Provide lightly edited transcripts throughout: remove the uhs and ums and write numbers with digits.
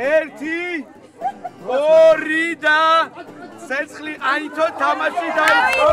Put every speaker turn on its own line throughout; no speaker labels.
1 2 და ცეცხლი აითო თამაში დაიწყო.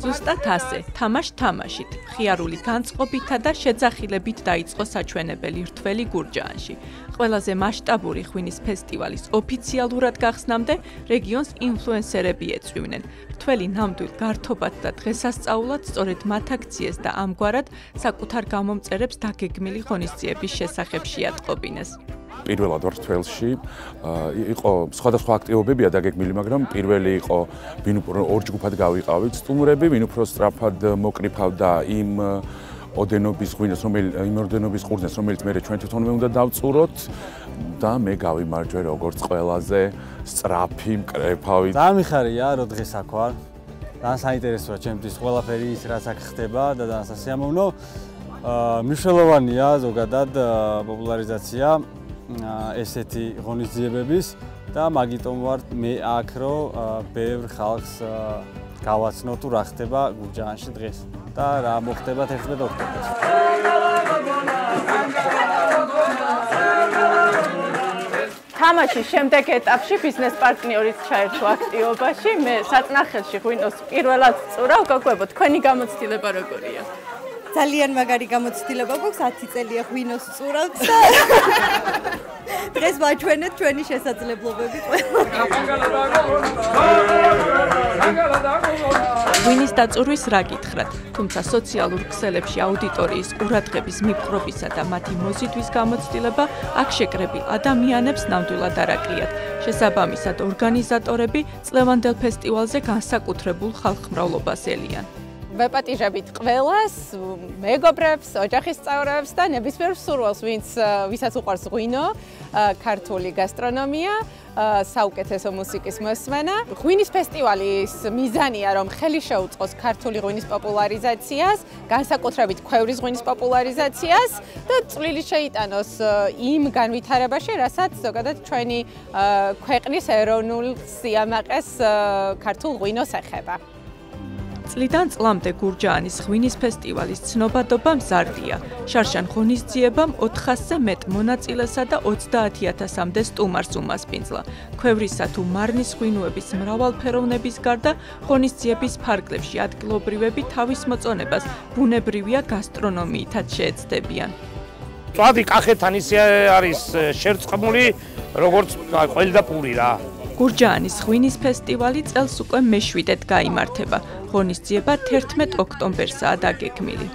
ზუსტად ასე, თამაშით, მხიარული განწყობითა და შეძახილებით დაიწყო საჩვენებელი რთველი გურჯაანში. ყველაზე მასშტაბური ღვინის ფესტივალის ოფიციალურად გახსნამდე რეგიონს ინფლუენსერები ეწვივნენ. რთველი ნამდვილ გართობად და დღესასწაულად სწორედ მათ აქციეს და ამგვარად საკუთარ გამომწერებს დაგეგმილი ღონისძიების შესახებ შეატყობინეს.
პირველად ვარ რთველში, იყო სხვადასხვა აქტივობებია დაგეგმილი, მაგრამ პირველი იყო ვინ ორ ჯგუფად გავიყავით სტუმრები, ვინ უფრო სწრაფად მოკრიფავდა იმ ოდენობის ღვინოს, იმ ოდენობის ყურძნს, რომელიც მე ჩვენ თვითონვე უნდა დავწუროთ და მე გავიმარჯვე როგორც ყველაზე სწრაფი მკრეფავი.
ძალიან მიხარია, რომ დღეს აქ ვარ. ძალიან საინტერესოა ჩემთვის ყველაფერი ის, რაც აქ ხდება და ძალიან სასიამოვნო. მნიშვნელოვანია ზოგადად პოპულარიზაცია ესეთი ღონისძიებების და მაგიტომ ვარ მე აქ, რომ ბევრ ხალხს გავაცნო თუ რა ხდება გურჯაანში დღეს და რა მოხდება 11 ოქტომბერს.
თამაშის შემდეგ ეტაპში ბიზნეს პარტნიორიც ჩაერთო აქტივობაში. მე საწნახელში ღვინოს პირველად წურავ, გაგვებო თქვენი გამოცდილება როგორია?
ძალიან მაგარი გამოცდილება გვაქვს, 10 წელია ღვინოს წურავთ და დღეს ვაჩვენეთ ჩვენი შესაძლებლობები ყველა.
ღვინის დაწურვის რა გითხრათ, თუმცა სოციალურ ქსელებში აუდიტორიის ყურადღების მიპყრობისა და მათი მოზიდვის გამოცდილება აქ შეკრებილ ადამიანებს ნამდვილად არ აკლიათ. შესაბამისად, ორგანიზატორები წლევანდელ ფესტივალზე განსაკუთრებულ ხალხმრავლობას ელიან.
ვეპატიჟებით ყველას, მეგობრებს, ოჯახის წევრებს და ნებისმიერ მსურველს, ვისაც უყვარს ღვინო, ქართული გასტრონომია, საუკეთესო მუსიკის მოსმენა. ღვინის ფესტივალის მიზანია, რომ ხელი შეუწყოს ქართული ღვინის პოპულარიზაციას, განსაკუთრებით ქვევრის ღვინის პოპულარიზაციას და წვლილი შეიტანოს იმ განვითარებაში, რასაც ზოგადად ჩვენი ქვეყნის ეროვნულ სიამაყეს ქართულ ღვინოს ეხება.
წლიდან წლამდე გურჯაანის ღვინის ფესტივალის ცნობადობა მზარდია. შარშან ღონისძიებამ 400-ზე მეტ მონაწილესა და 30,000-მდე სტუმარს უმასპინძლა. ქვევრისა თუ მარნის ღვინოების მრავალფეროვნების გარდა ღონისძიების ფარგლებში ადგილობრივები თავის მოწონებას ბუნებრივია გასტრონომიითაც შეეცდებიან.
წვადი კახეთთან ისე არის შერწყმული, როგორც ყველ და პური რა.
გურჯაანის ღვინის ფესტივალი წელს უკვე მე-7-ად გაიმართება. ღონისძიება 11 ოქტომბერსაა დაგეგმილი.